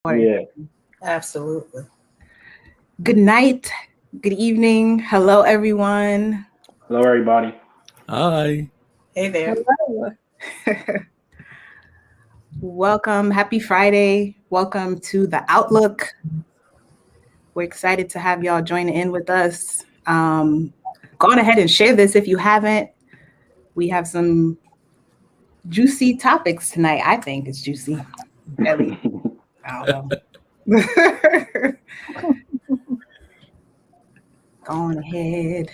Yeah. Absolutely. Good night, good evening. Hello, everyone. Hello, everybody. Hi. Hey there. Hello. Welcome. Happy Friday. Welcome to The Outlook. We're excited to have y'all join in with us. Go on ahead and share this if you haven't. We have some juicy topics tonight. I think it's juicy. At least, I don't know. Go on ahead.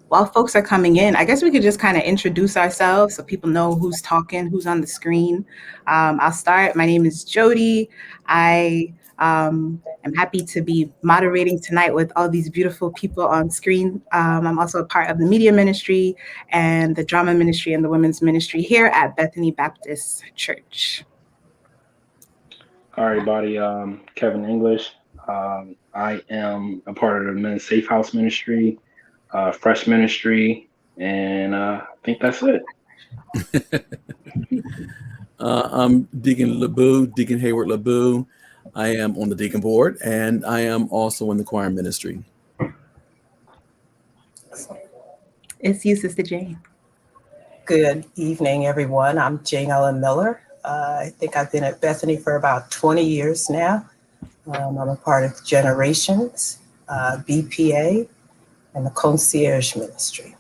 While folks are coming in, I guess we could just kind of introduce ourselves so people know who's talking, who's on the screen. I'll start. My name is Jody. I am happy to be moderating tonight with all these beautiful people on screen. I'm also a part of the media ministry and the drama ministry and the women's ministry here at Bethany Baptist Church. All right, everybody. Kevin English. I am a part of the Men's Safe House Ministry, Fresh Ministry, and I think that's it. I'm Deacon LeBou, Deacon Hayward LeBou. I am on the deacon board, and I am also in the choir ministry. It's you, Sister Jane. Good evening, everyone. I'm Jane Ellen Miller. I think I've been at Bethany for about 20 years now. I'm a part of Generations, BPA, and the Concierge Ministry.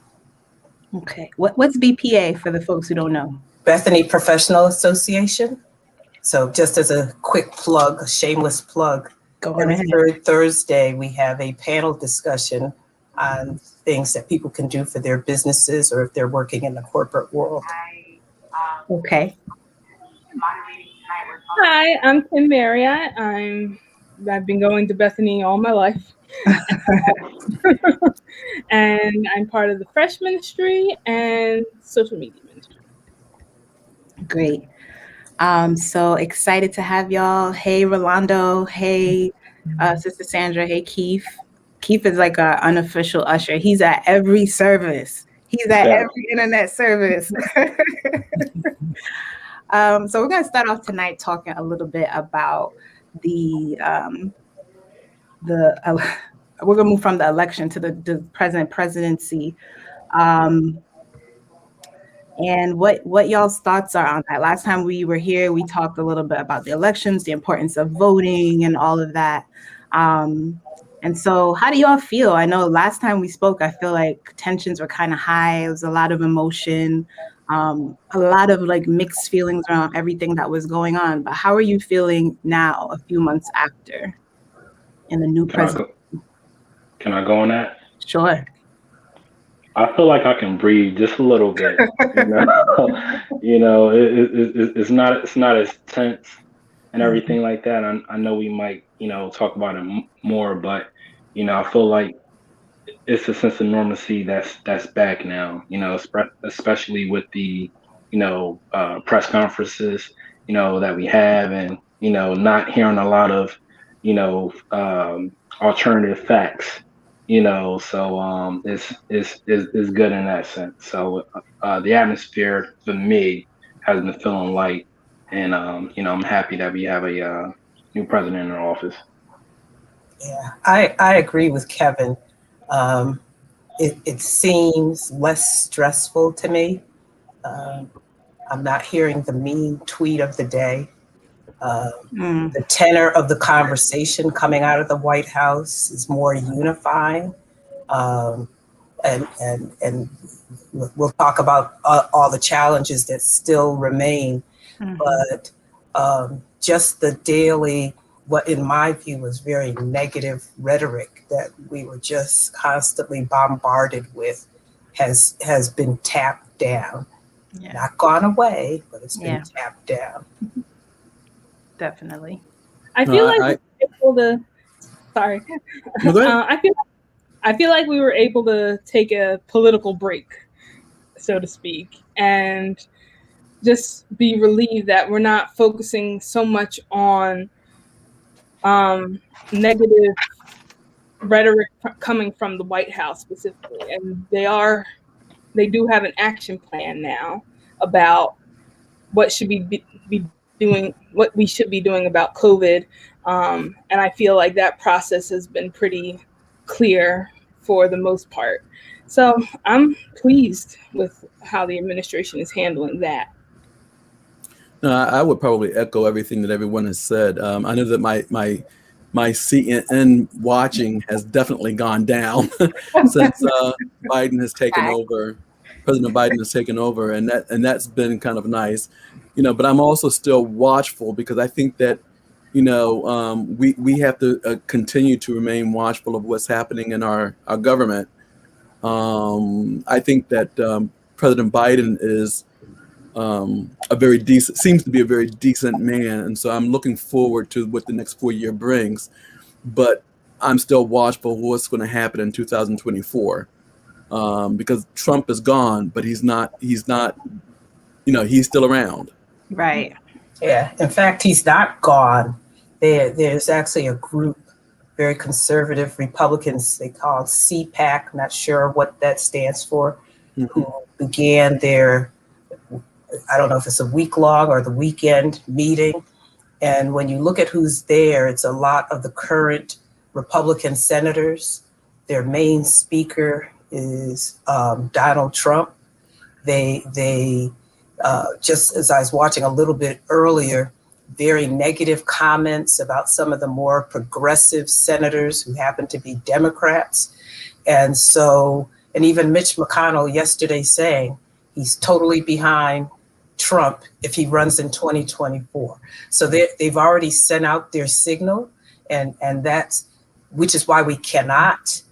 Okay. What's BPA for the folks who don't know? Bethany Professional Association. So just as a quick plug, a shameless plug, Go on every ahead. third Thursday we have a panel discussion on things that people can do for their businesses or if they're working in the corporate world. Okay. Hi, I'm Kim Marriott. I've been going to Bethany all my life. And I'm part of the Fresh Ministry and social media ministry. Great. So excited to have y'all. Hey, Rolando. Hey, Sister Sandra. Hey, Keith. Keith is like an unofficial usher. He's at every service. He's at Yeah. every internet service. So we're going to start off tonight talking a little bit about we're going to move from the election to the presidency. And what y'all's thoughts are on that. Last time we were here, we talked a little bit about the elections, the importance of voting and all of that. And so how do y'all feel? I know last time we spoke, I feel like tensions were kind of high. It was a lot of emotion, a lot of like mixed feelings around everything that was going on. But how are you feeling now, a few months after, in the new president? Can I go on that? Sure. I feel like I can breathe just a little bit. It's not as tense and everything like that. I know we might, talk about it more, but I feel like it's a sense of normalcy that's back now. Especially with the press conferences that we have, and not hearing a lot of alternative facts. So it's good in that sense. So the atmosphere for me has been feeling light, and I'm happy that we have a new president in office. Yeah, I agree with Kevin. It seems less stressful to me. I'm not hearing the mean tweet of the day. The tenor of the conversation coming out of the White House is more unifying. And we'll talk about all the challenges that still remain. But just the daily, what in my view was very negative rhetoric that we were just constantly bombarded with has been tapped down. Yeah. Not gone away, but it's been tapped down. Definitely. I feel like we were able to. Sorry. No, go ahead. I feel like we were able to take a political break, so to speak, and just be relieved that we're not focusing so much on negative rhetoric coming from the White House specifically. And they do have an action plan now about what should be doing what we should be doing about COVID. And I feel like that process has been pretty clear for the most part. So I'm pleased with how the administration is handling that. No, I would probably echo everything that everyone has said. I know that my CNN watching has definitely gone down since Biden has taken over. President Biden has taken over, and that's been kind of nice, But I'm also still watchful because I think that, we have to continue to remain watchful of what's happening in our government. I think that President Biden is seems to be a very decent man, and so I'm looking forward to what the next 4 year brings. But I'm still watchful of what's going to happen in 2024, because Trump is gone, but he's not. He's still around. Right. Yeah. In fact, he's not gone. There's actually a group, very conservative Republicans, they call it CPAC, not sure what that stands for, who began their, I don't know if it's a week-long or the weekend meeting. And when you look at who's there, it's a lot of the current Republican senators. Their main speaker is Donald Trump. They just as I was watching a little bit earlier, very negative comments about some of the more progressive senators who happen to be Democrats. And even Mitch McConnell yesterday saying he's totally behind Trump if he runs in 2024. So they've already sent out their signal, and which is why we cannot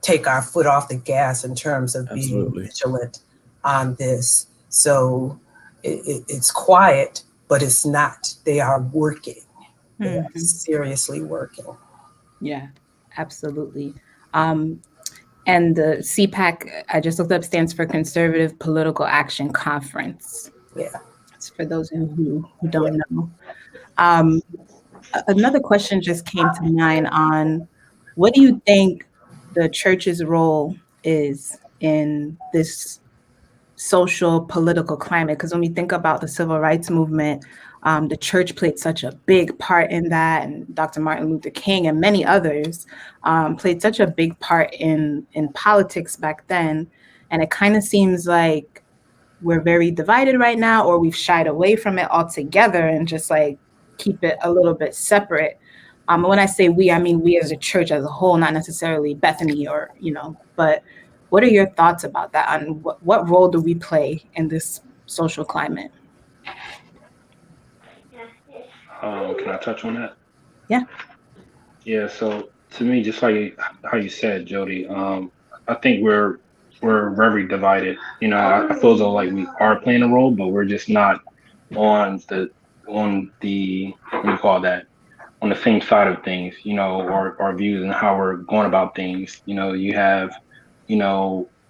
take our foot off the gas in terms of being vigilant on this. So it's quiet, but it's not. They are working. They are seriously working. Yeah, absolutely. And the CPAC, I just looked up, stands for Conservative Political Action Conference. Yeah. It's for those who don't know. Another question just came to mind on what do you think the church's role is in this social political climate? Because when we think about the civil rights movement, the church played such a big part in that, and Dr. Martin Luther King and many others played such a big part in politics back then. And it kind of seems like we're very divided right now, or we've shied away from it altogether and just like keep it a little bit separate. When I say we, I mean we as a church as a whole, not necessarily Bethany or, but what are your thoughts about that? And what role do we play in this social climate? Can I touch on that? Yeah. Yeah. So to me, just how you said, Jody, I think we're very divided. I feel as though like we are playing a role, but we're just not on the what do you call that? On the same side of things, our views and how we're going about things. You have,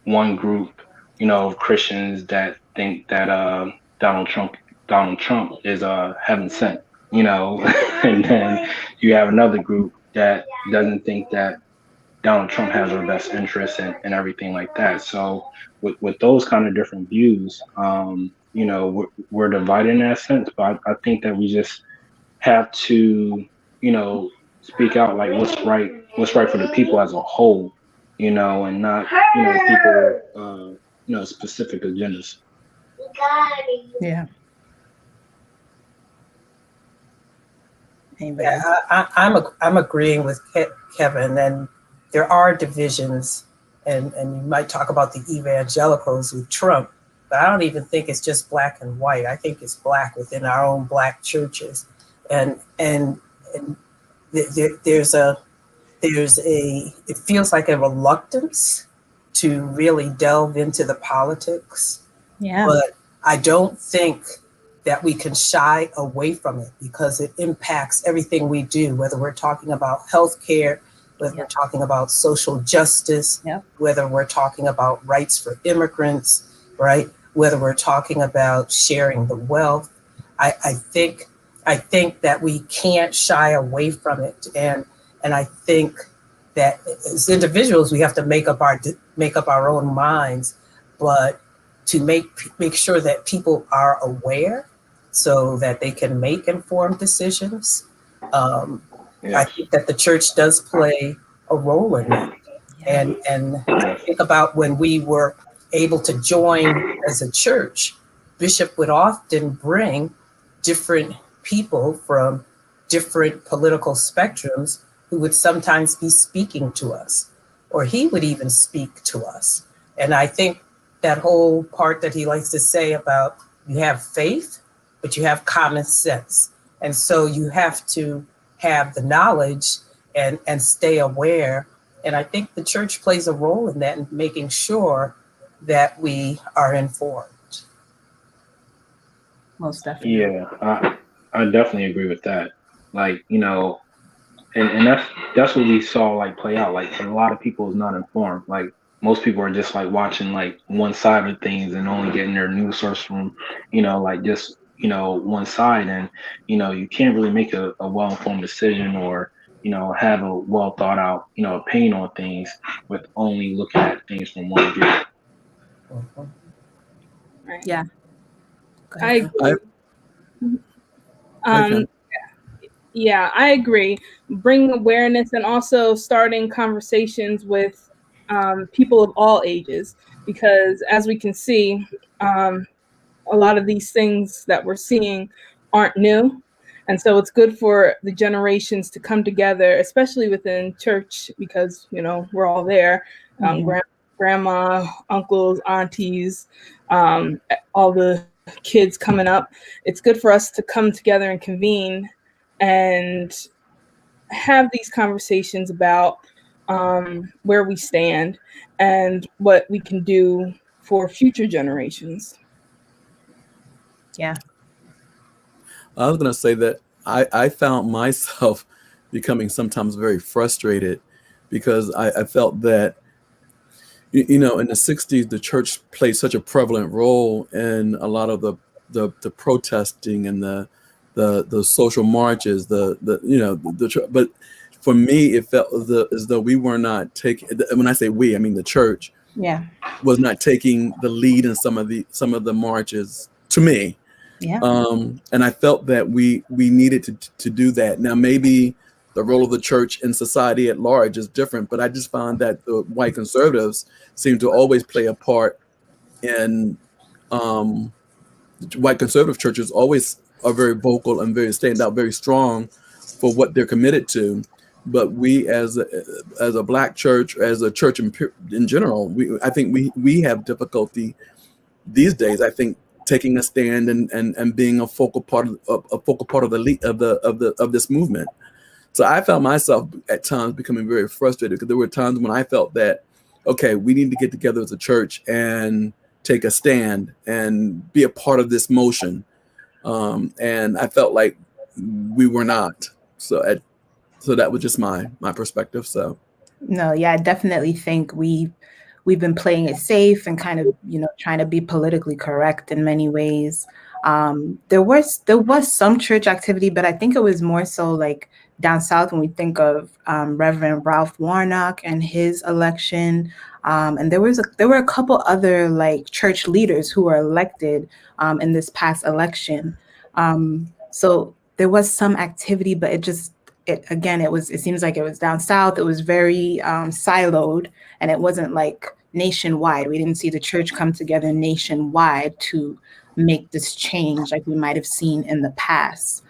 one group, of Christians that think that Donald Trump is heaven sent, and then you have another group that doesn't think that Donald Trump has our best interests and everything like that. So with those kind of different views, we're divided in that sense. But I think that we just have to, speak out like what's right for the people as a whole, and not, people, specific agendas. Yeah. Yeah, I'm agreeing with Kevin, and there are divisions, and you might talk about the evangelicals with Trump, but I don't even think it's just black and white. I think it's black within our own black churches, and there's a it feels like a reluctance to really delve into the politics. Yeah. But I don't think that we can shy away from it because it impacts everything we do, whether we're talking about healthcare, whether we're talking about social justice, whether we're talking about rights for immigrants, right? Whether we're talking about sharing the wealth. I think that we can't shy away from it. And I think that as individuals, we have to make up our own minds, but to make sure that people are aware so that they can make informed decisions. Um, I Yes. think that the church does play a role in that. And I think about when we were able to join as a church, Bishop would often bring different people from different political spectrums who would sometimes be speaking to us, or he would even speak to us. And I think that whole part that he likes to say about you have faith, but you have common sense. And so you have to have the knowledge and stay aware. And I think the church plays a role in that, in making sure that we are informed. Most definitely. Yeah, I definitely agree with that. Like, you know, and that's what we saw like play out. Like a lot of people is not informed. Like most people are just like watching like one side of things and only getting their news source from, you know, like just, you know, one side. And, you know, you can't really make a well-informed decision or, you know, have a well thought out, you know, opinion on things with only looking at things from one view. Mhm. Right. Yeah. I agree. Okay. Yeah, I agree. Bring awareness and also starting conversations with people of all ages, because as we can see, a lot of these things that we're seeing aren't new. And so it's good for the generations to come together, especially within church, because, you know, we're all there. Grandma, uncles, aunties, all the kids coming up. It's good for us to come together and convene and have these conversations about where we stand and what we can do for future generations. Yeah. I was going to say that I found myself becoming sometimes very frustrated because I felt that, you know, in the 60s, the church played such a prevalent role in a lot of the protesting and the social marches, but for me, it felt as though we were not taking, when I say we, I mean the church Yeah. was not taking the lead in some of the marches, to me. Yeah. And I felt that we needed to do that. Now, maybe the role of the church in society at large is different, but I just found that the white conservatives seem to always play a part in white conservative churches always are very vocal and very stand out, very strong for what they're committed to. But we, as a black church, as a church in general, I think we have difficulty these days. I think taking a stand and being a focal part of this movement. So I found myself at times becoming very frustrated because there were times when I felt that, okay, we need to get together as a church and take a stand and be a part of this motion. And I felt like we were not. So that was just my perspective. So No, yeah, I definitely think we've been playing it safe and kind of, you know, trying to be politically correct in many ways. There was some church activity, but I think it was more so like down south when we think of Reverend Ralph Warnock and his election. And there were a couple other like church leaders who were elected in this past election. So there was some activity, but it seems like it was down south. It was very siloed, and it wasn't like nationwide. We didn't see the church come together nationwide to make this change like we might have seen in the past,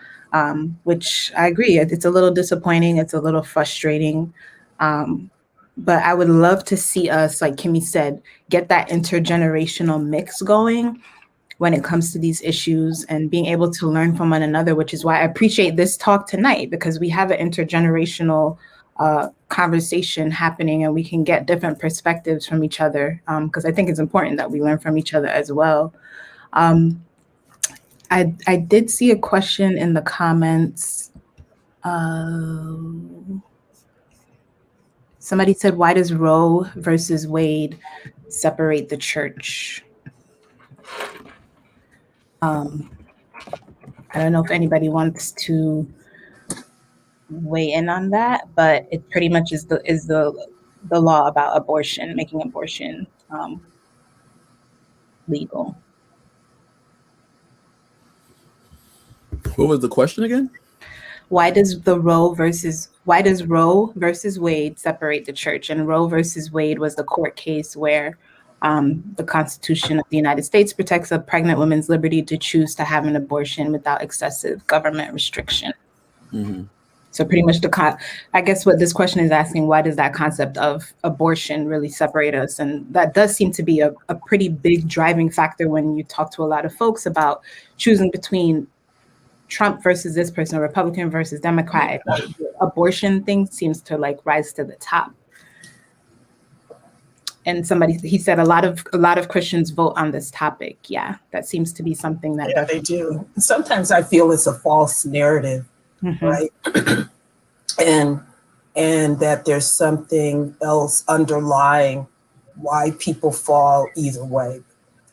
which I agree. It's a little disappointing. It's a little frustrating. But I would love to see us, like Kimmy said, get that intergenerational mix going when it comes to these issues and being able to learn from one another, which is why I appreciate this talk tonight, because we have an intergenerational conversation happening and we can get different perspectives from each other, because I think it's important that we learn from each other as well. I did see a question in the comments. Somebody said, why does Roe versus Wade separate the church? I don't know if anybody wants to weigh in on that, but it pretty much is the law about abortion, making abortion legal. What was the question again? Why does Roe versus Wade separate the church? And Roe versus Wade was the court case where the Constitution of the United States protects a pregnant woman's liberty to choose to have an abortion without excessive government restriction. Mm-hmm. So pretty much I guess what this question is asking, why does that concept of abortion really separate us? And that does seem to be a pretty big driving factor when you talk to a lot of folks about choosing between Trump versus this person, Republican versus Democrat. The abortion thing seems to like rise to the top. And he said a lot of Christians vote on this topic. Yeah, that seems to be something that they do. Sometimes I feel it's a false narrative. Mm-hmm. Right. and that there's something else underlying why people fall either way.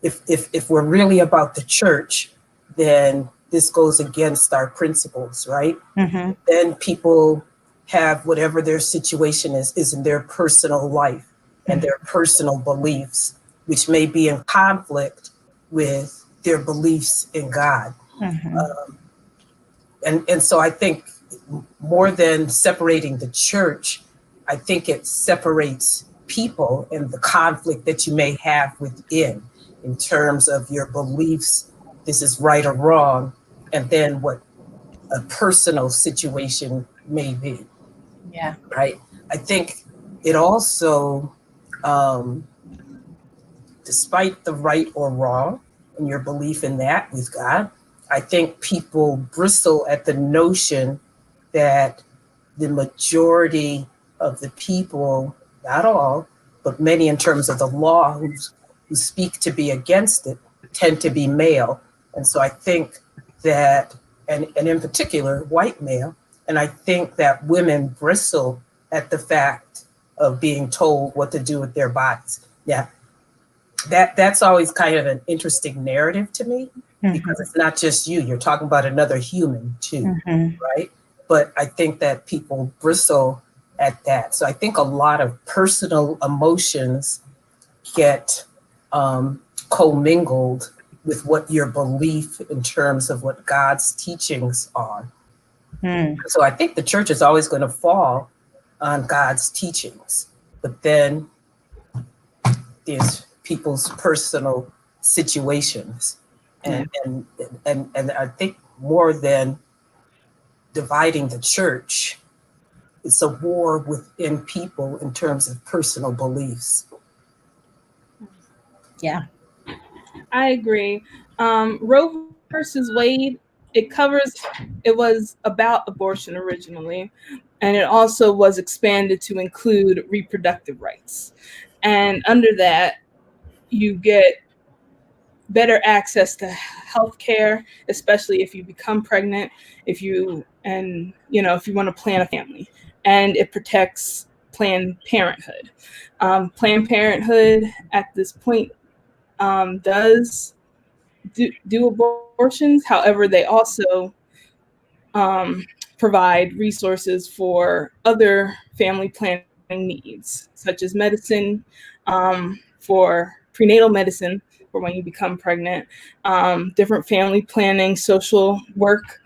If we're really about the church, then this goes against our principles, right? Mm-hmm. Then people have whatever their situation is in their personal life and their personal beliefs, which may be in conflict with their beliefs in God. Mm-hmm. And so I think more than separating the church, I think it separates people and the conflict that you may have within in terms of your beliefs, this is right or wrong, and then what a personal situation may be. Yeah. Right. I think it also, despite the right or wrong and your belief in that with God, I think people bristle at the notion that the majority of the people, not all, but many in terms of the law who speak to be against it, tend to be male. And so I think that, and in particular, white male, and I think that women bristle at the fact of being told what to do with their bodies. Yeah, that's always kind of an interesting narrative to me. Mm-hmm. Because it's not just you, you're talking about another human too, mm-hmm. right? But I think that people bristle at that. So I think a lot of personal emotions get commingled with what your belief in terms of what God's teachings are. Mm. So I think the church is always going to fall on God's teachings, but then there's people's personal situations. And I think more than dividing the church, it's a war within people in terms of personal beliefs. Yeah, I agree. Roe versus Wade, it was about abortion originally, and it also was expanded to include reproductive rights. And under that, you get better access to health care, especially if you become pregnant, if you want to plan a family, and it protects Planned Parenthood. Planned Parenthood at this point does do abortions. However, they also provide resources for other family planning needs, such as medicine, for prenatal medicine, for when you become pregnant, different family planning, social work.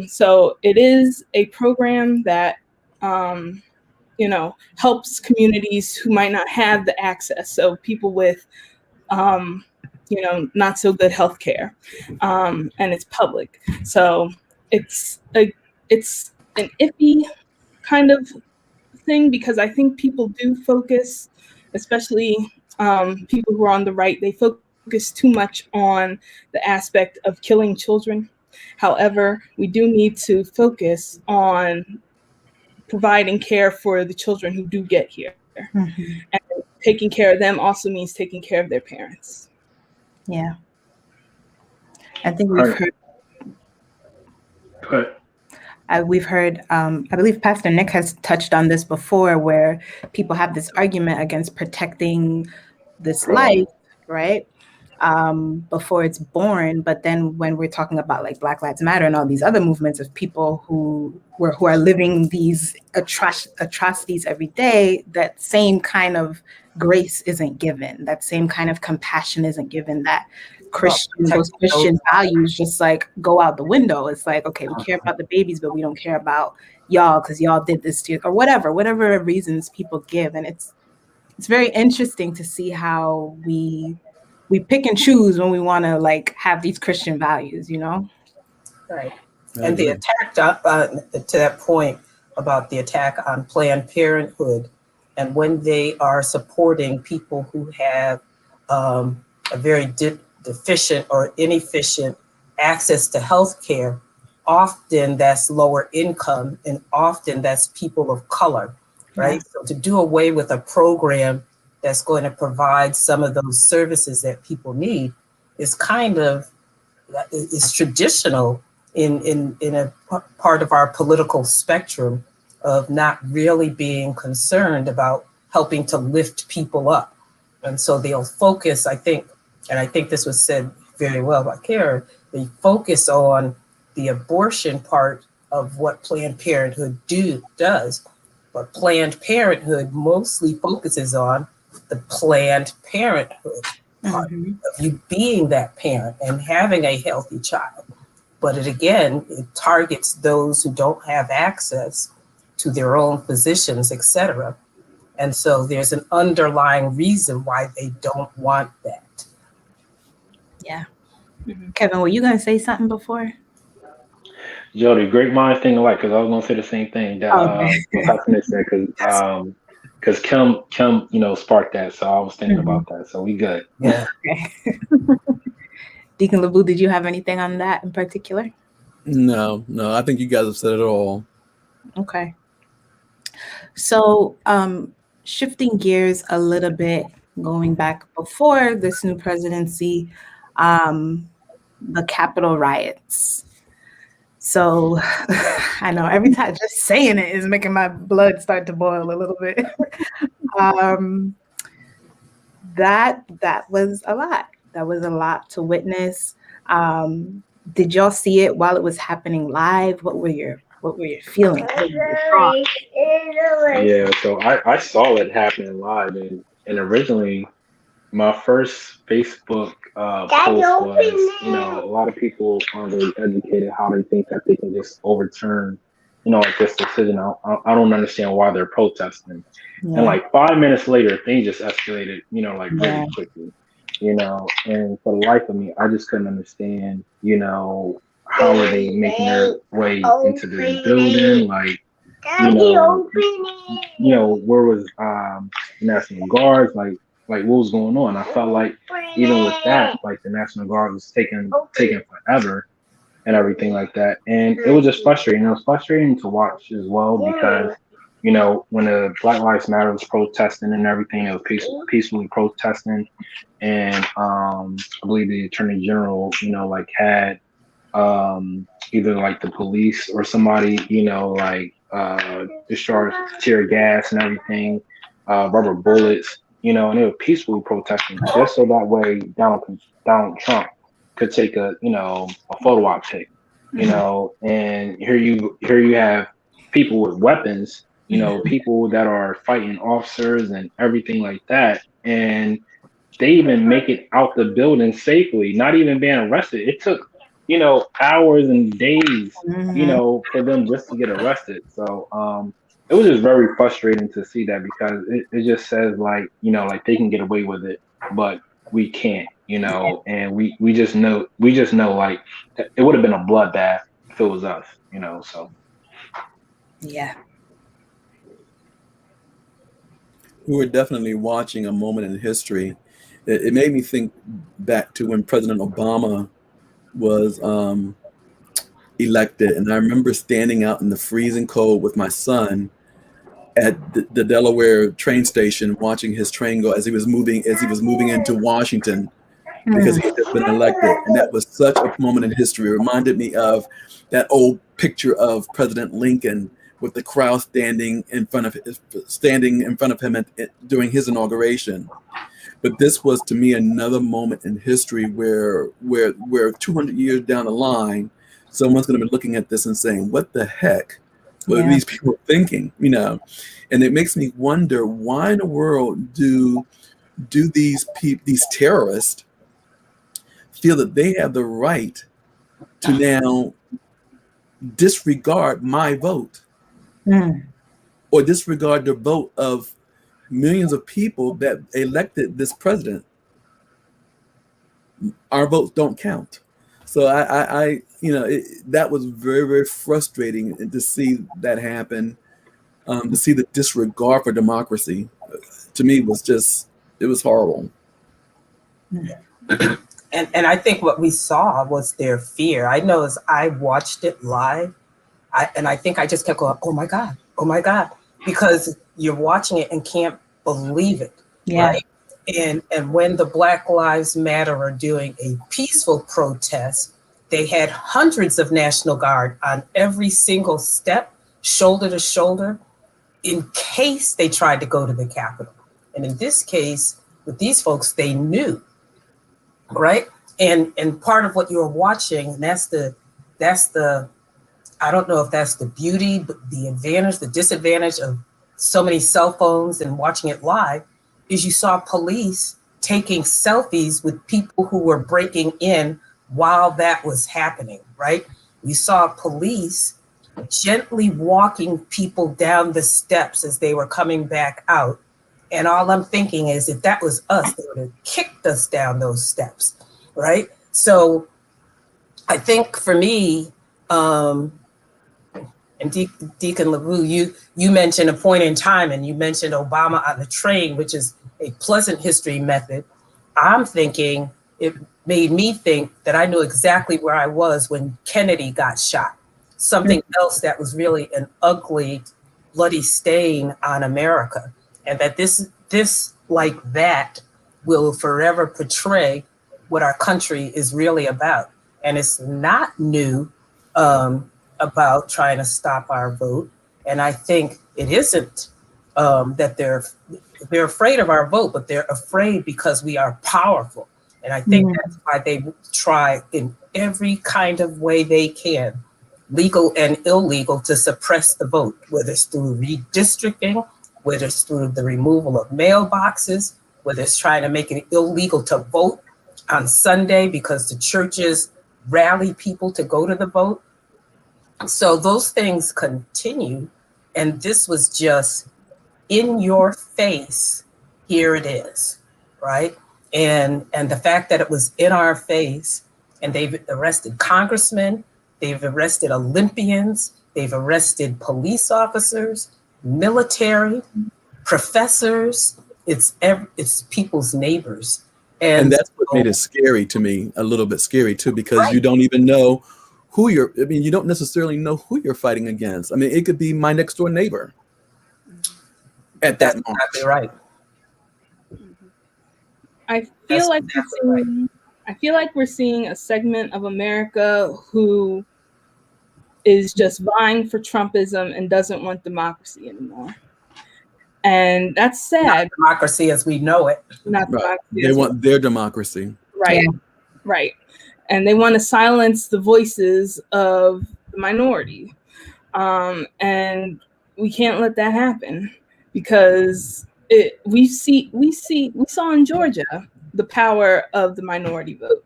So it is a program that, helps communities who might not have the access. So people with, not so good healthcare, and it's public. So it's an iffy kind of thing, because I think people do focus, especially people who are on the right, they focus too much on the aspect of killing children. However, we do need to focus on providing care for the children who do get here. Mm-hmm. And taking care of them also means taking care of their parents. Yeah. I think we've heard. Good. We've heard, I believe Pastor Nick has touched on this before, where people have this argument against protecting this life, right, before it's born. But then when we're talking about like Black Lives Matter and all these other movements of people who are living these atrocities every day, that same kind of grace isn't given, that same kind of compassion isn't given, that those Christian values just like go out the window. It's like, okay, we care about the babies, but we don't care about y'all because y'all did this to you, or whatever reasons people give. And it's very interesting to see how we pick and choose when we want to like have these Christian values, you know? Right. And the attack to that point about the attack on Planned Parenthood, and when they are supporting people who have a very deficient or inefficient access to health care, often that's lower income and often that's people of color, right? Yeah. So to do away with a program that's going to provide some of those services that people need is traditional in a part of our political spectrum of not really being concerned about helping to lift people up. And so they'll focus, I think this was said very well by Karen, they focus on the abortion part of what Planned Parenthood does, but Planned Parenthood mostly focuses on the Planned Parenthood part of you being that parent and having a healthy child. But it targets those who don't have access to their own physicians, et cetera. And so there's an underlying reason why they don't want that. Yeah. Kevin, were you going to say something before? Jody, great minds think alike, because I was going to say the same thing that Hassan said, because Kim, sparked that, so I was thinking about that. So we good. Yeah. Okay. Deacon LeBou, did you have anything on that in particular? No, I think you guys have said it all. Okay. So shifting gears a little bit, going back before this new presidency, the Capitol riots. So I know every time just saying it is making my blood start to boil a little bit. That was a lot. That was a lot to witness. Did y'all see it while it was happening live? What were your feelings? Yeah, so I saw it happening live, and originally my first Facebook post was, a lot of people aren't really educated how they think that they can just overturn, like this decision. I don't understand why they're protesting. Yeah. And like 5 minutes later, things just escalated, really quickly, and for the life of me, I just couldn't understand, how are they making their way into the building? Like, where was the National Guards? Like what was going on? I felt like even with that, like the National Guard was taking forever and everything like that. And it was just frustrating. It was frustrating to watch as well because, when the Black Lives Matter was protesting and everything, it was peacefully protesting. And I believe the Attorney General, had either like the police or somebody, discharged tear gas and everything, rubber bullets, and they were peacefully protesting just so that way Donald Trump could take a photo op tape, and here you have people with weapons, people that are fighting officers and everything like that, and they even make it out the building safely, not even being arrested. It took hours and days, for them just to get arrested. So it was just very frustrating to see that because it just says like they can get away with it, but we can't, and we just know like it would have been a bloodbath if it was us, so. Yeah. We were definitely watching a moment in history. It made me think back to when President Obama was elected, and I remember standing out in the freezing cold with my son at the Delaware train station, watching his train go as he was moving into Washington because he had just been elected, and that was such a moment in history. It reminded me of that old picture of President Lincoln with the crowd standing in front of him during his inauguration. But this was, to me, another moment in history where 200 years down the line, someone's going to be looking at this and saying, what the heck? What are these people thinking? And it makes me wonder, why in the world do these terrorists feel that they have the right to now disregard my vote or disregard the vote of millions of people that elected this president. Our votes don't count. So that was very, very frustrating to see that happen. To see the disregard for democracy, to me, it was horrible. And I think what we saw was their fear. I know as I watched it live, I think I just kept going, oh my God, because you're watching it and can't believe it, right? And when the Black Lives Matter are doing a peaceful protest, they had hundreds of National Guard on every single step, shoulder to shoulder, in case they tried to go to the Capitol. And in this case, with these folks, they knew, right? And part of what you're watching, and that's the I don't know if that's the beauty, but the advantage, the disadvantage of so many cell phones and watching it live, is you saw police taking selfies with people who were breaking in while that was happening, right? You saw police gently walking people down the steps as they were coming back out. And all I'm thinking is, if that was us, they would have kicked us down those steps, right? So I think for me, and Deacon LaRue, you mentioned a point in time, and you mentioned Obama on the train, which is a pleasant history method. I'm thinking, it made me think that I knew exactly where I was when Kennedy got shot. Something else that was really an ugly, bloody stain on America. And that this like that will forever portray what our country is really about. And it's not new about trying to stop our vote. And I think it isn't that they're afraid of our vote, but they're afraid because we are powerful. And I think that's why they try in every kind of way they can, legal and illegal, to suppress the vote, whether it's through redistricting, whether it's through the removal of mailboxes, whether it's trying to make it illegal to vote on Sunday because the churches rally people to go to the vote. So those things continue. And this was just in your face. Here it is, right? And the fact that it was in our face, and they've arrested congressmen, they've arrested Olympians, they've arrested police officers, military, professors, it's people's neighbors. And that's what made it scary to me, a little bit scary too, because you don't even know who you don't necessarily know who you're fighting against. I mean, it could be my next door neighbor at that moment. Exactly right. I feel like we're seeing a segment of America who is just vying for Trumpism and doesn't want democracy anymore. And that's sad. Not democracy as we know it. Not right. They want their democracy. Right. Yeah. Right. And they want to silence the voices of the minority. And we can't let that happen, because we saw in Georgia the power of the minority vote.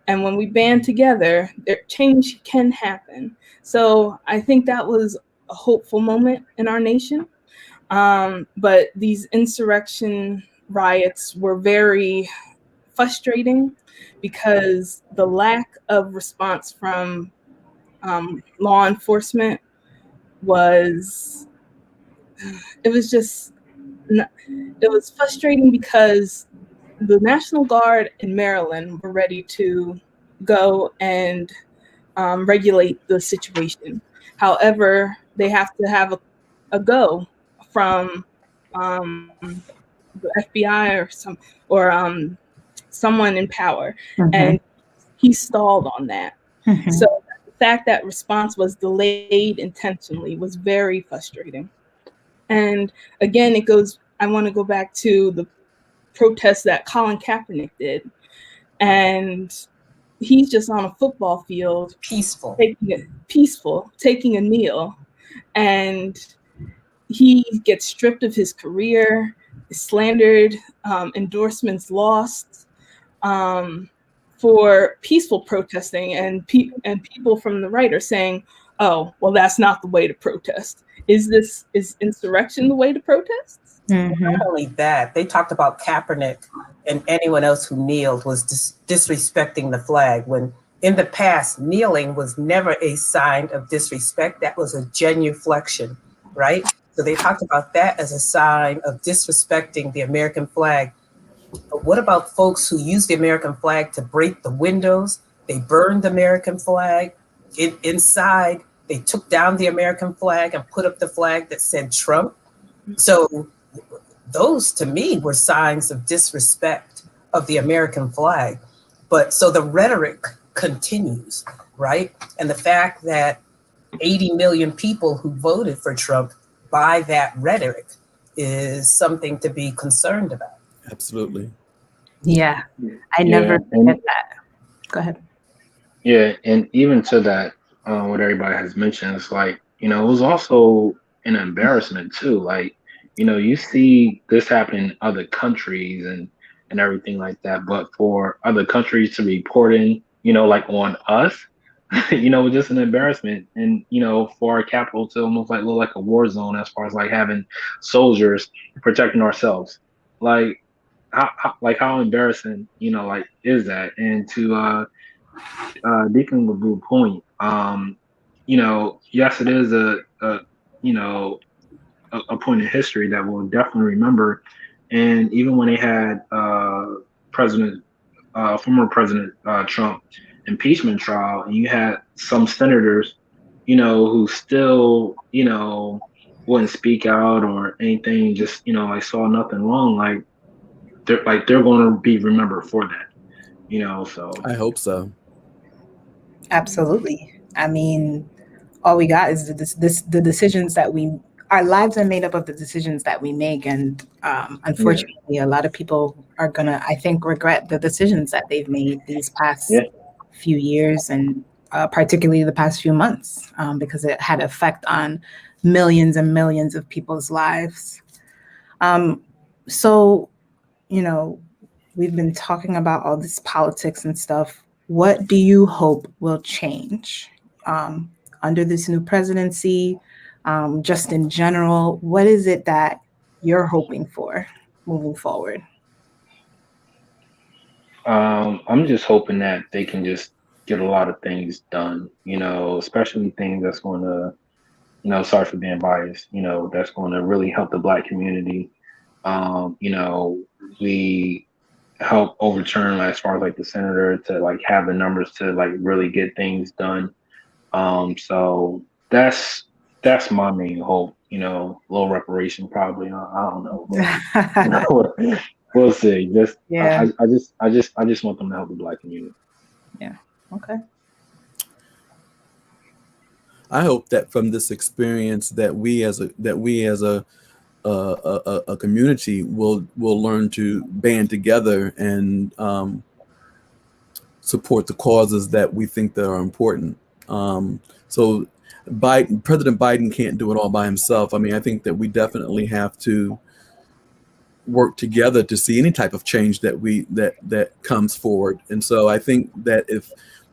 And when we band together, change can happen. So I think that was a hopeful moment in our nation. But these insurrection riots were very frustrating, because the lack of response from law enforcement was frustrating, because the National Guard in Maryland were ready to go and regulate the situation. However, they have to have a go from the FBI or someone in power, and he stalled on that. So the fact that response was delayed intentionally was very frustrating. And again, I want to go back to the protest that Colin Kaepernick did, and he's just on a football field, taking a kneel, and he gets stripped of his career, is slandered, endorsements lost, for peaceful protesting, and people from the right are saying, oh, well, that's not the way to protest. Is insurrection the way to protest? Mm-hmm. Not only that, they talked about Kaepernick and anyone else who kneeled was disrespecting the flag, when in the past, kneeling was never a sign of disrespect. That was a genuflection, right? So they talked about that as a sign of disrespecting the American flag. But what about folks who use the American flag to break the windows? They burned the American flag. Inside, they took down the American flag and put up the flag that said Trump. So those, to me, were signs of disrespect of the American flag. But so the rhetoric continues, right? And the fact that 80 million people who voted for Trump by that rhetoric is something to be concerned about. Absolutely. Yeah, I never forget that. Go ahead. Yeah, and even to that, what everybody has mentioned, it's like, it was also an embarrassment too. Like, you see this happen in other countries and everything like that, but for other countries to be reporting, like on us, just an embarrassment. And, for our capital to almost like look like a war zone as far as like having soldiers protecting ourselves. Like, how embarrassing, is that? And to Deacon Labu's point, yes, it is a point in history that we'll definitely remember. And even when they had former President Trump impeachment trial, and you had some senators, who still, wouldn't speak out or anything, just, saw nothing wrong. They're going to be remembered for that, so. I hope so. Absolutely. I mean, all we got is the decisions that our lives are made up of the decisions that we make. And unfortunately, a lot of people are going to, I think, regret the decisions that they've made these past few years, and particularly the past few months, because it had effect on millions and millions of people's lives. So, we've been talking about all this politics and stuff. What do you hope will change under this new presidency? Just in general, what is it that you're hoping for moving forward? I'm just hoping that they can just get a lot of things done, especially things that's going to, sorry for being biased, that's going to really help the Black community. We help overturn as far as like the senator to like have the numbers to like really get things done. So that's my main hope, low reparation probably. I don't know. But, we'll see. I just want them to help the Black community. Yeah. Okay. I hope that from this experience that we as a community will learn to band together and support the causes that we think that are important. So President Biden can't do it all by himself. I mean, I think that we definitely have to work together to see any type of change that comes forward. And so I think that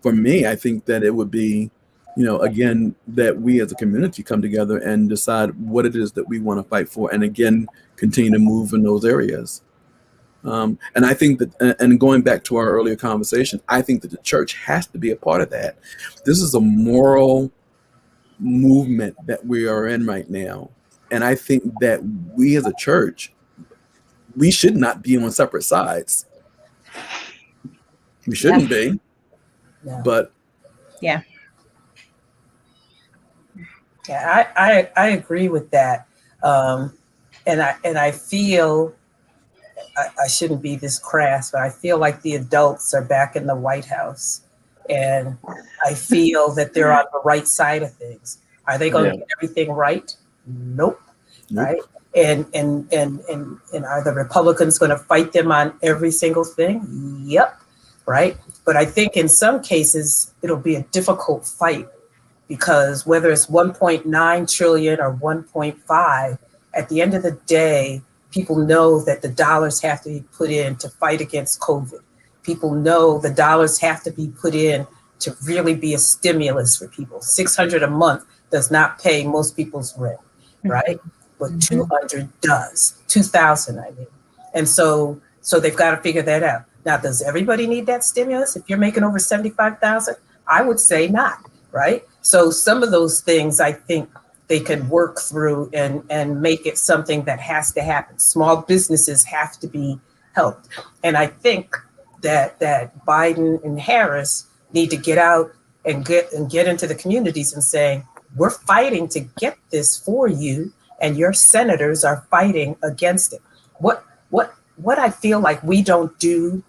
I think that it would be, again, that we as a community come together and decide what it is that we want to fight for, and again, continue to move in those areas. And I think that, and going back to our earlier conversation, I think that the church has to be a part of that. This is a moral movement that we are in right now. And I think that we as a church, we should not be on separate sides. We shouldn't be, but. Yeah. Yeah, I agree with that. And I feel, I shouldn't be this crass, but I feel like the adults are back in the White House, and I feel that they're on the right side of things. Are they going to get everything right? Nope. Right. And are the Republicans going to fight them on every single thing? Yep. Right. But I think in some cases it'll be a difficult fight, because whether it's 1.9 trillion or 1.5, at the end of the day, people know that the dollars have to be put in to fight against COVID. people know the dollars have to be put in to really be a stimulus for people. $600 a month does not pay most people's rent, right? But 200 does, 2,000, I mean. And so they've got to figure that out. Now, does everybody need that stimulus? If you're making over 75,000, I would say not, right? So some of those things I think they could work through and make it something that has to happen. Small businesses have to be helped. And I think that Biden and Harris need to get out and get into the communities and saying, we're fighting to get this for you, and your senators are fighting against it. What I feel like we don't do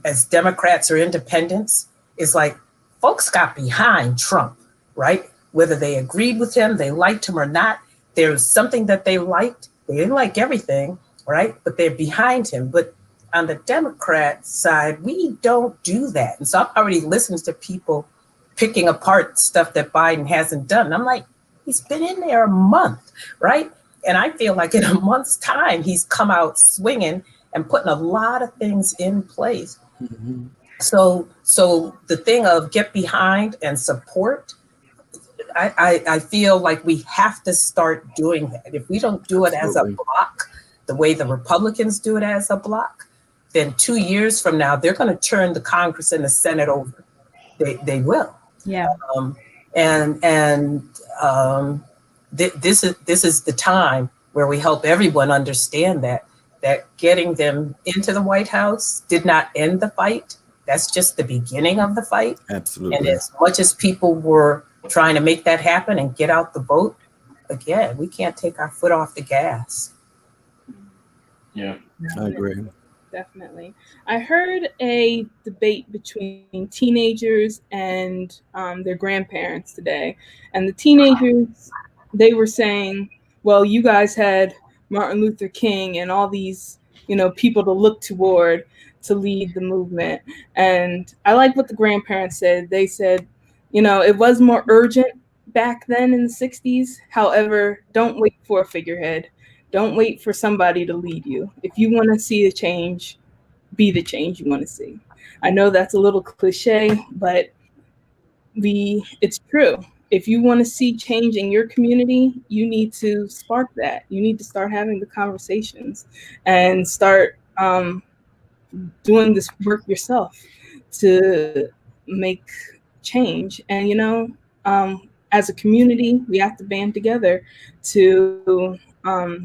as Democrats or independents is like, folks got behind Trump, right? Whether they agreed with him, they liked him or not, there's something that they liked. They didn't like everything, right? But they're behind him. But on the Democrat side, we don't do that. And so I've already listened to people picking apart stuff that Biden hasn't done. And I'm like, he's been in there a month, right? And I feel like in a month's time, he's come out swinging and putting a lot of things in place. Mm-hmm. So the thing of get behind and support, I feel like we have to start doing that. If we don't do it as a block, the way the Republicans do it as a block, then 2 years from now, they're going to turn the Congress and the Senate over. They will. Yeah. This is the time where we help everyone understand that getting them into the White House did not end the fight. That's just the beginning of the fight. Absolutely. And as much as people were trying to make that happen and get out the vote, again, we can't take our foot off the gas. Yeah, I agree. Definitely. I heard a debate between teenagers and their grandparents today. And the teenagers, they were saying, well, you guys had Martin Luther King and all these, people to look toward to lead the movement. And I like what the grandparents said. They said, it was more urgent back then in the 60s. However, don't wait for a figurehead. Don't wait for somebody to lead you. If you want to see a change, be the change you want to see. I know that's a little cliche, but it's true. If you want to see change in your community, you need to spark that. You need to start having the conversations and start doing this work yourself to make change. And, as a community, we have to band together to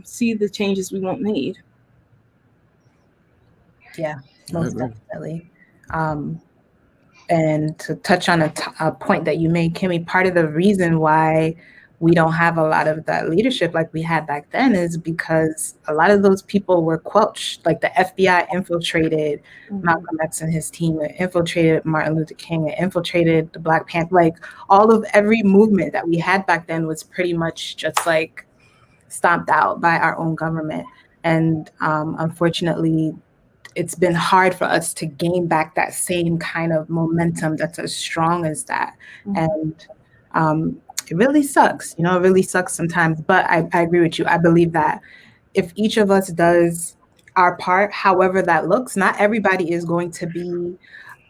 see the changes we want made. Yeah, most definitely. And to touch on a point that you made, Kimmy, part of the reason why we don't have a lot of that leadership like we had back then is because a lot of those people were quelched. Like the FBI infiltrated Malcolm X and his team, it infiltrated Martin Luther King, it infiltrated the Black Panther. Like every movement that we had back then was pretty much just like stomped out by our own government. And unfortunately, it's been hard for us to gain back that same kind of momentum that's as strong as that. And it really sucks, it really sucks sometimes, but I agree with you. I believe that if each of us does our part, however that looks, not everybody is going to be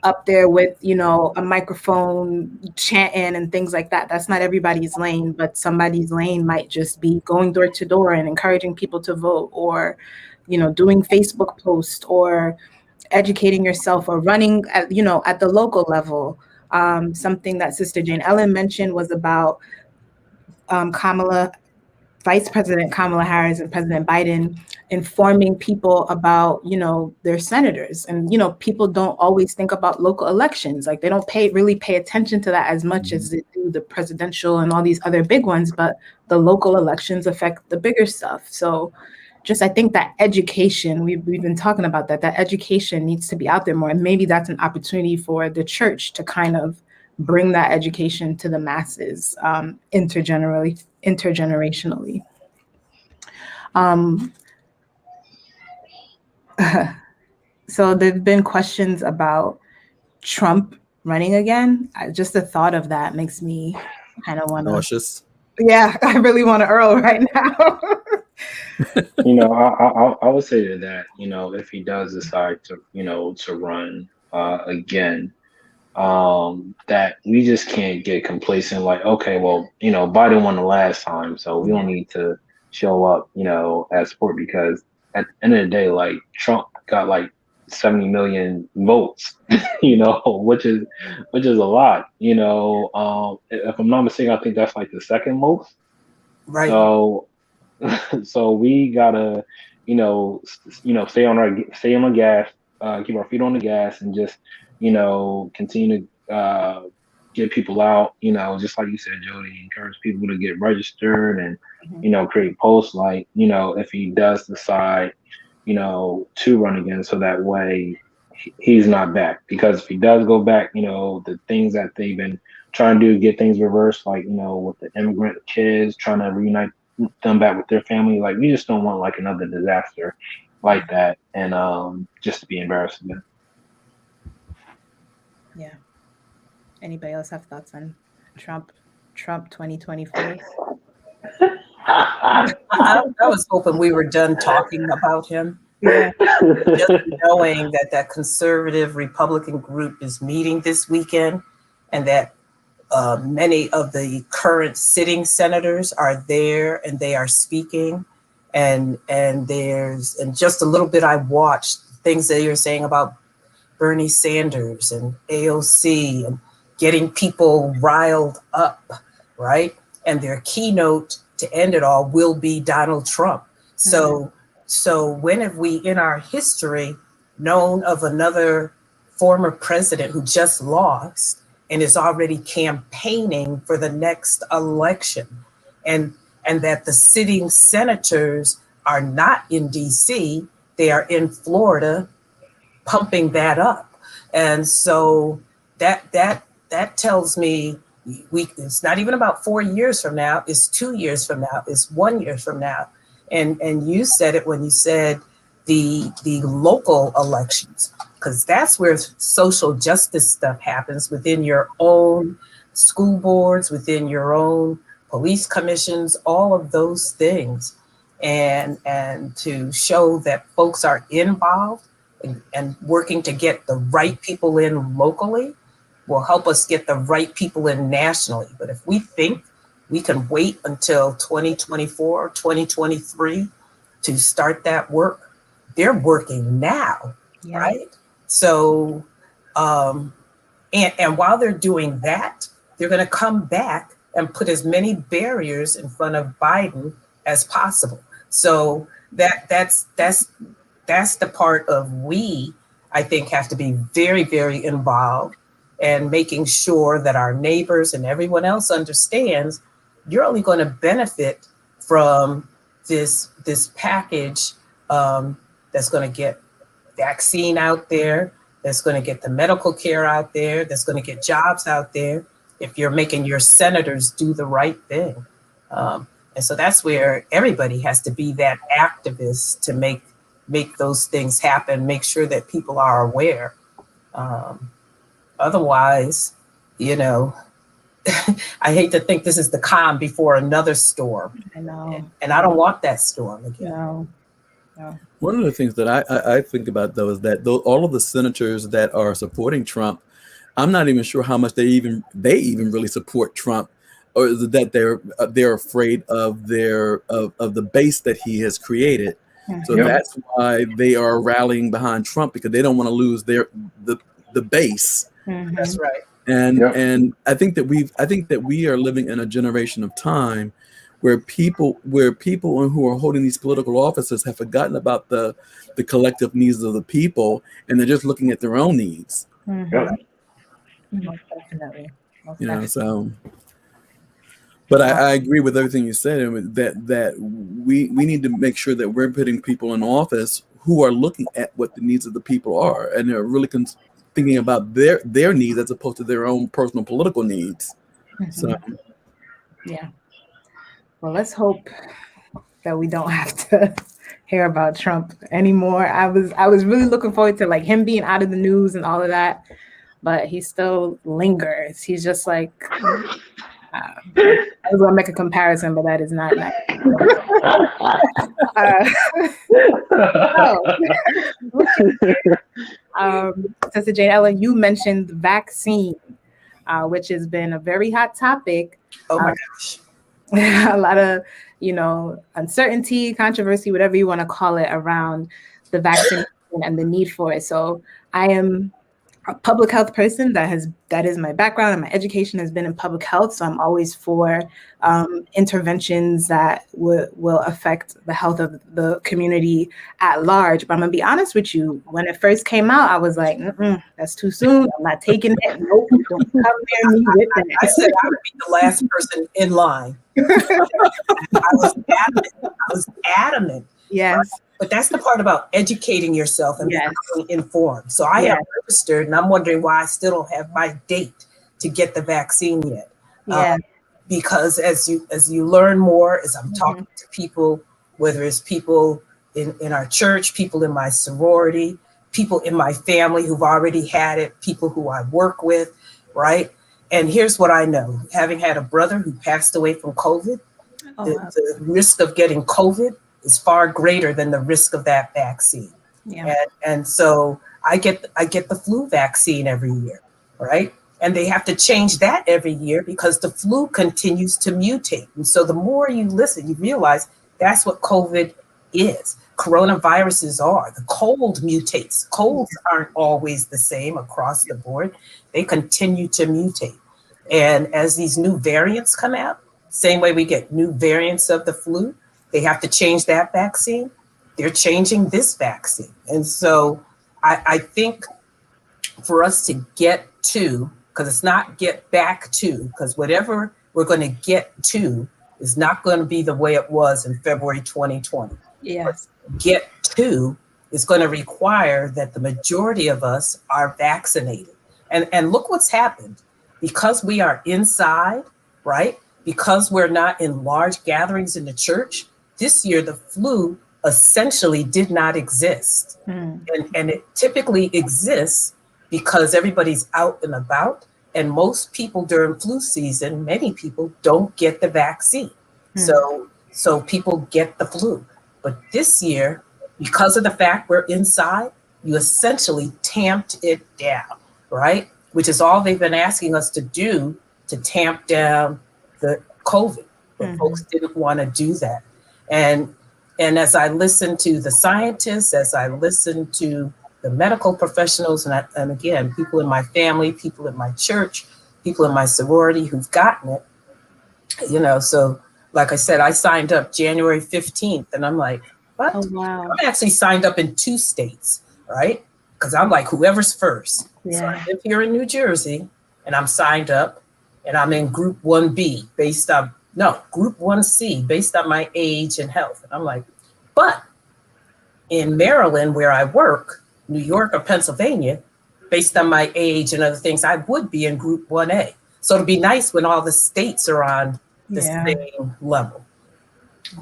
up there with, a microphone chanting and things like that. That's not everybody's lane, but somebody's lane might just be going door to door and encouraging people to vote, or doing Facebook posts, or educating yourself, or running at the local level. Something that Sister Jane Ellen mentioned was about Vice President Kamala Harris and President Biden informing people about, their senators. And, people don't always think about local elections. Like they don't really pay attention to that as much as they do the presidential and all these other big ones, but the local elections affect the bigger stuff. So I think that education, we've been talking about that education needs to be out there more. And maybe that's an opportunity for the church to kind of bring that education to the masses intergenerationally. So there've been questions about Trump running again. Just the thought of that makes me kind of want to. Nauseous. Yeah, I really want to Earl right now. You know, I would say to that, you know, if he does decide to, you know, to run again, that we just can't get complacent. Like, okay, well, you know, Biden won the last time, so we don't need to show up, you know, as support because at the end of the day, like Trump got like 70 million votes, you know, which is a lot, you know. If I'm not mistaken, I think that's like the second most. Right. So so we gotta, stay on the gas, keep our feet on the gas, and just, continue to get people out. You know, just like you said, Jody, encourage people to get registered and, create posts like, if he does decide, to run again, so that way he's not back. Because if he does go back, the things that they've been trying to do, get things reversed, like, with the immigrant kids, trying to reunite them back with their family. Like, we just don't want like another disaster like that, and just to be embarrassed again. Yeah. Anybody else have thoughts on Trump 2024? I was hoping we were done talking about him. Yeah. Just knowing that that conservative Republican group is meeting this weekend, and that many of the current sitting senators are there and they are speaking, and just a little bit I watched things that you're saying about Bernie Sanders and AOC and getting people riled up, right? And their keynote to end it all will be Donald Trump. So when have we in our history known of another former president who just lost and is already campaigning for the next election, and that the sitting senators are not in DC, they are in Florida pumping that up? And so that tells me it's not even about 4 years from now, it's 2 years from now, it's 1 year from now. And you said it when you said the local elections, because that's where social justice stuff happens, within your own school boards, within your own police commissions, all of those things. And to show that folks are involved and working to get the right people in locally will help us get the right people in nationally. But if we think we can wait until 2024, 2023 to start that work, they're working now, Yeah. right? So, and while they're doing that, they're going to come back and put as many barriers in front of Biden as possible. So that's the part of we, I think, have to be very, very involved, and making sure that our neighbors and everyone else understands you're only going to benefit from this package that's going to get vaccine out there, that's going to get the medical care out there, that's going to get jobs out there, if you're making your senators do the right thing. And so that's where everybody has to be that activist to make those things happen, make sure that people are aware. Otherwise, I hate to think this is the calm before another storm. I know. And I don't want that storm again. No. One of the things that I think about, though, is that all of the senators that are supporting Trump, I'm not even sure how much they even really support Trump, or that they're afraid of the base that he has created. So that's why they are rallying behind Trump, because they don't want to lose the base. Mm-hmm. That's right. And I think that we are living in a generation of time where people who are holding these political offices have forgotten about the collective needs of the people, and they're just looking at their own needs. Mm-hmm. Most definitely. So. But I agree with everything you said, and that we need to make sure that we're putting people in office who are looking at what the needs of the people are, and they're really thinking about their needs as opposed to their own personal political needs. Mm-hmm. So, yeah. Well, let's hope that we don't have to hear about Trump anymore. I was really looking forward to like him being out of the news and all of that, but he still lingers. He's just like I was gonna make a comparison, but that is not nice. Sister Jane Ellen, you mentioned the vaccine, which has been a very hot topic. Oh my gosh. A lot of, uncertainty, controversy, whatever you want to call it, around the vaccine and the need for it. So I am a public health person. That is my background, and my education has been in public health. So I'm always for interventions that will affect the health of the community at large. But I'm gonna be honest with you, when it first came out, I was like, that's too soon. I'm not taking it. Nope, don't come near me with that. I said I would be the last person in line. I was adamant. Yes. Right? But that's the part about educating yourself and Yes. becoming informed. So I am registered, and I'm wondering why I still don't have my date to get the vaccine yet. Yeah. Because as you learn more, as I'm talking to people, whether it's people in our church, people in my sorority, people in my family who've already had it, people who I work with, right? And here's what I know. Having had a brother who passed away from COVID, the risk of getting COVID is far greater than the risk of that vaccine. Yeah. And so I get the flu vaccine every year, right? And they have to change that every year because the flu continues to mutate. And so the more you listen, you realize that's what COVID is. Coronaviruses are. The cold mutates. Colds aren't always the same across the board. They continue to mutate. And as these new variants come out, same way we get new variants of the flu, they have to change that vaccine. They're changing this vaccine. And so I think for us to get to, because it's not get back to, because whatever we're going to get to is not going to be the way it was in February 2020. Yes. Get to is going to require that the majority of us are vaccinated. And look what's happened. Because we are inside, right? Because we're not in large gatherings in the church, this year the flu essentially did not exist. And it typically exists because everybody's out and about, and most people during flu season, many people don't get the vaccine. So people get the flu. But this year, because of the fact we're inside, you essentially tamped it down, right? Which is all they've been asking us to do, to tamp down the COVID. But folks didn't want to do that. And as I listen to the scientists, as I listen to the medical professionals, and again, people in my family, people in my church, people in my sorority who've gotten it, so like I said, I signed up January 15th, and I'm like, what? Oh, wow. I'm actually signed up in 2 states, right? Because I'm like, whoever's first. Yeah. So I live here in New Jersey, and I'm signed up, and I'm in Group 1B Group 1C based on my age and health. And I'm like, but in Maryland, where I work, New York or Pennsylvania, based on my age and other things, I would be in Group 1A. So it'd be nice when all the states are on the same level.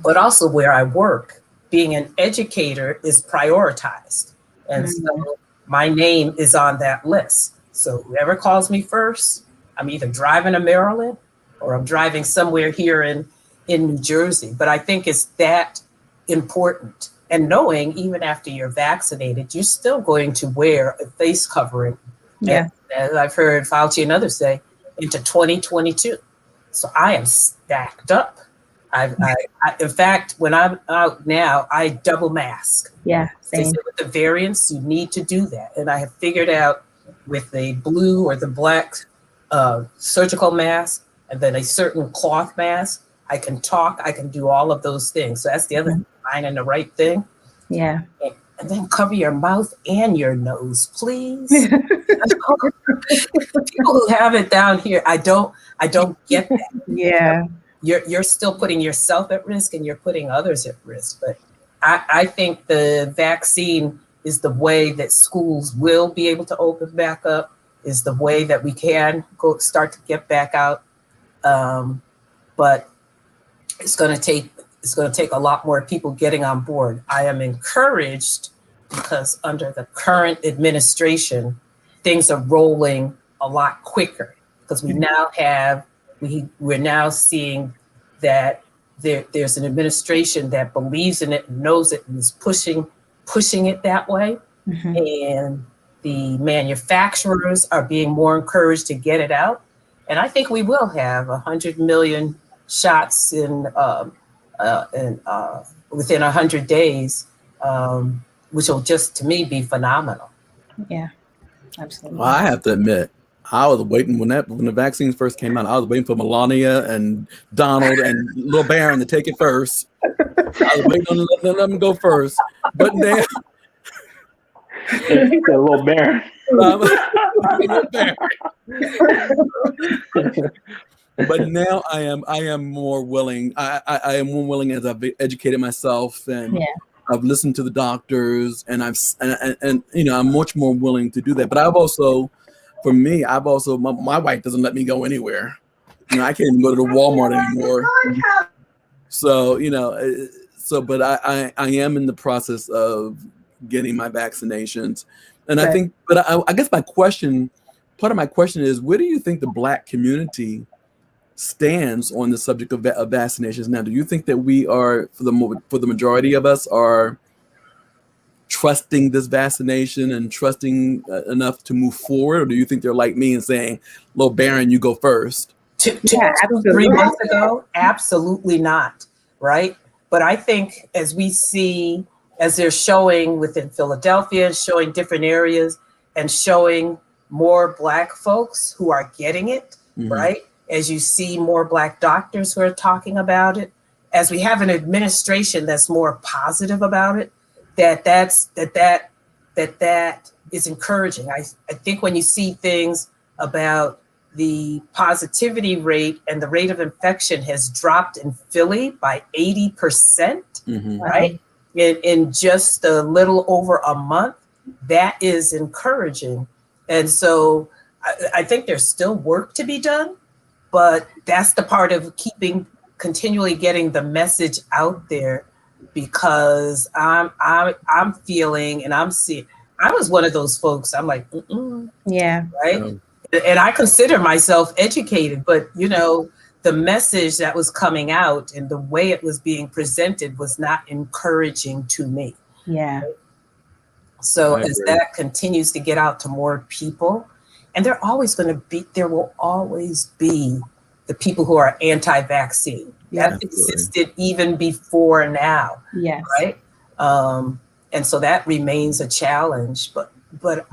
But also where I work, being an educator is prioritized. And so my name is on that list. So whoever calls me first, I'm either driving to Maryland or I'm driving somewhere here in New Jersey. But I think it's that important. And knowing even after you're vaccinated, you're still going to wear a face covering. Yeah. As I've heard Fauci and others say, into 2022. So I am stacked up. I in fact, when I'm out now, I double mask. Yeah, They same. say with the variants, you need to do that. And I have figured out with the blue or the black surgical mask, and then a certain cloth mask, I can talk, I can do all of those things. So that's the other thing, finding the right thing. Yeah. And then cover your mouth and your nose, please. People who have it down here, I don't get that. Yeah. You're still putting yourself at risk and you're putting others at risk. But I think the vaccine is the way that schools will be able to open back up, is the way that we can start to get back out. But it's going to take a lot more people getting on board. I am encouraged because under the current administration, things are rolling a lot quicker because we now have we're now seeing that there's an administration that believes in it, knows it, and is pushing it that way. And the manufacturers are being more encouraged to get it out. And I think we will have 100 million shots within 100 days, which will just, to me, be phenomenal. Yeah, absolutely. Well, I have to admit, I was waiting when the vaccines first came out. I was waiting for Melania and Donald and Lil Barron to take it first. I was waiting on them to go first, but now. Lil Barron. But now I am more willing. I am more willing as I've educated myself and I've listened to the doctors and and I'm much more willing to do that. But I've also, my wife doesn't let me go anywhere. I can't even go to the Walmart anymore. So but I am in the process of getting my vaccinations, and I think. But I guess part of my question is, where do you think the Black community stands on the subject of vaccinations now? Do you think that we are, for the majority of us, are trusting this vaccination and trusting enough to move forward, or do you think they're like me and saying, "Lil Barron, you go first"? 3 months ago, absolutely not, right? But I think as they're showing within Philadelphia, showing different areas, and showing more Black folks who are getting it, right? As you see more Black doctors who are talking about it, as we have an administration that's more positive about it, that is encouraging. I think when you see things about the positivity rate and the rate of infection has dropped in Philly by 80%, right? In just a little over a month, that is encouraging. And so I think there's still work to be done, but that's the part of continually getting the message out there, because I'm feeling and I'm seeing. I was one of those folks. I'm like, right. And I consider myself educated, but the message that was coming out and the way it was being presented was not encouraging to me. Yeah. So as that continues to get out to more people, and there will always be the people who are anti-vaccine. That existed even before now. Yes. Right. And so that remains a challenge, but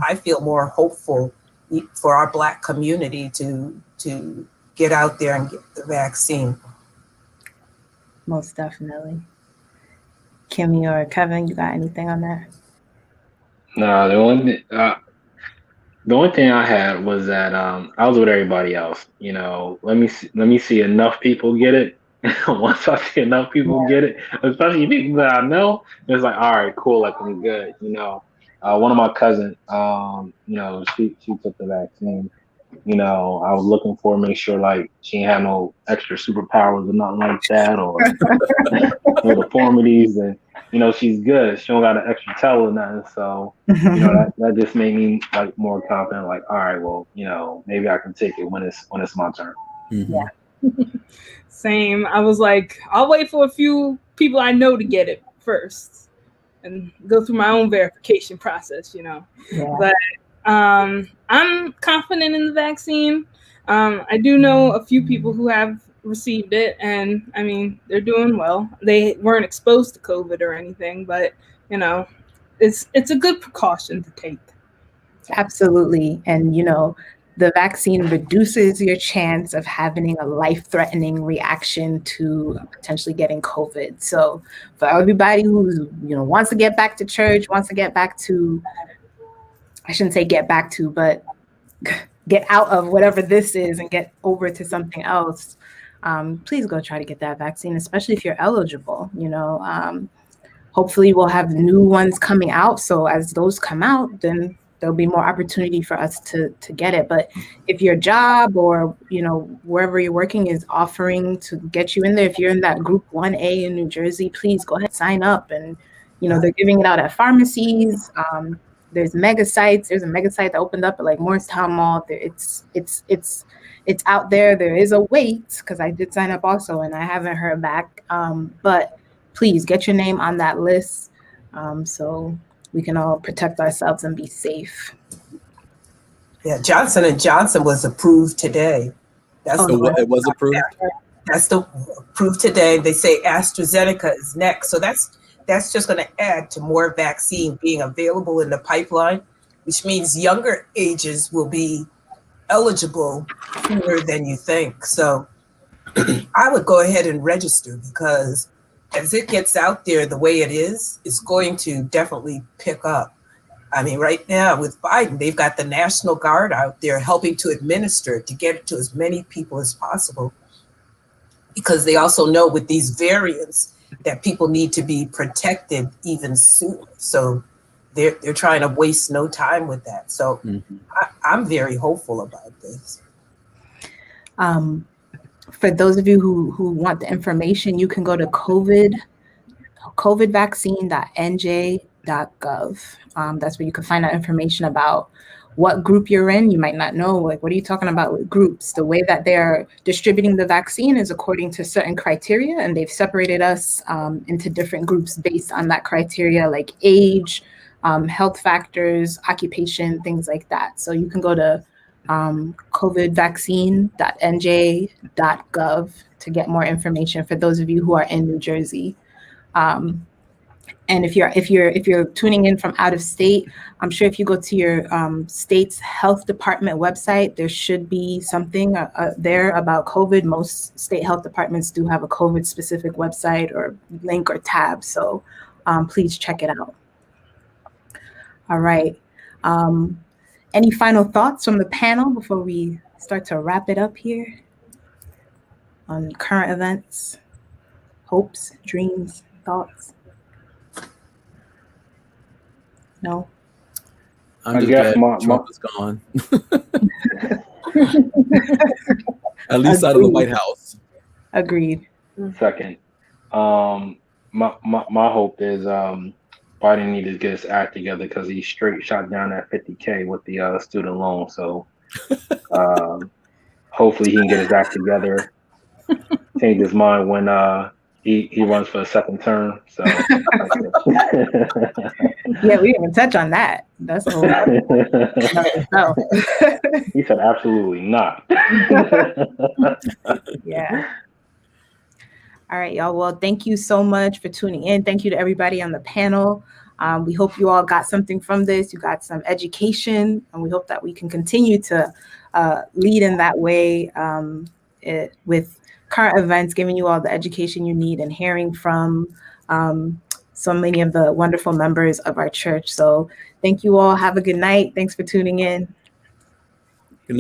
I feel more hopeful for our Black community to get out there and get the vaccine. Most definitely. Kimmy or Kevin, you got anything on that? No, the only thing I had was that I was with everybody else. Let me see enough people get it. Once I see enough people get it, especially people that I know, it's like, all right, cool, like I'm good. One of my cousins, she took the vaccine. I was looking for her, make sure like she ain't had no extra superpowers or nothing like that, or no deformities, and she's good. She don't got an extra tail or nothing. So that just made me like more confident. Like, all right, well, maybe I can take it when it's my turn. Yeah. Same. I was like, I'll wait for a few people I know to get it first and go through my own verification process, Yeah. But I'm confident in the vaccine. I do know a few people who have received it, and I mean, they're doing well. They weren't exposed to COVID or anything, but it's a good precaution to take. Absolutely. And the vaccine reduces your chance of having a life-threatening reaction to potentially getting COVID. So for everybody who's, wants to get back to church, wants to get back to, I shouldn't say get back to, but get out of whatever this is and get over to something else, please go try to get that vaccine, especially if you're eligible. Hopefully we'll have new ones coming out. So as those come out, then there'll be more opportunity for us to get it. But if your job or, wherever you're working is offering to get you in there, if you're in that group 1A in New Jersey, please go ahead, sign up. And, they're giving it out at pharmacies. there's mega sites. There's a mega site that opened up at like Morristown Mall. It's out there. There is a wait because I did sign up also and I haven't heard back. But please get your name on that list so we can all protect ourselves and be safe. Yeah, Johnson & Johnson was approved today. That's It was approved? That's approved today. They say AstraZeneca is next. So that's just going to add to more vaccine being available in the pipeline, which means younger ages will be eligible sooner than you think. So I would go ahead and register because as it gets out there the way it is, it's going to definitely pick up. I mean, right now with Biden, they've got the National Guard out there helping to administer it to get it to as many people as possible. Because they also know with these variants that people need to be protected even sooner. So they're trying to waste no time with that. So I'm very hopeful about this. For those of you who want the information, you can go to covidvaccine.nj.gov. That's where you can find out information about what group you're in. You might not know, like, what are you talking about with groups? The way that they're distributing the vaccine is according to certain criteria, and they've separated us into different groups based on that criteria, like age, health factors, occupation, things like that. So you can go to covidvaccine.nj.gov to get more information for those of you who are in New Jersey. And if you're tuning in from out of state, I'm sure if you go to your state's health department website, there should be something there about COVID. Most state health departments do have a COVID specific website or link or tab. So please check it out. All right. Any final thoughts from the panel before we start to wrap it up here on current events, hopes, dreams, thoughts? No. I'm just glad Trump is gone. At least out of the White House. Agreed. Second. My hope is Biden needs to get his act together because he straight shot down that 50K with the student loan. So hopefully he can get his act together, change his mind when he runs for a second term. So yeah, we didn't even touch on that. That's a whole lot. He said absolutely not. Yeah. All right, y'all. Well, thank you so much for tuning in. Thank you to everybody on the panel. We hope you all got something from this. You got some education, and we hope that we can continue to lead in that way with current events, giving you all the education you need and hearing from so many of the wonderful members of our church. So thank you all. Have a good night. Thanks for tuning in.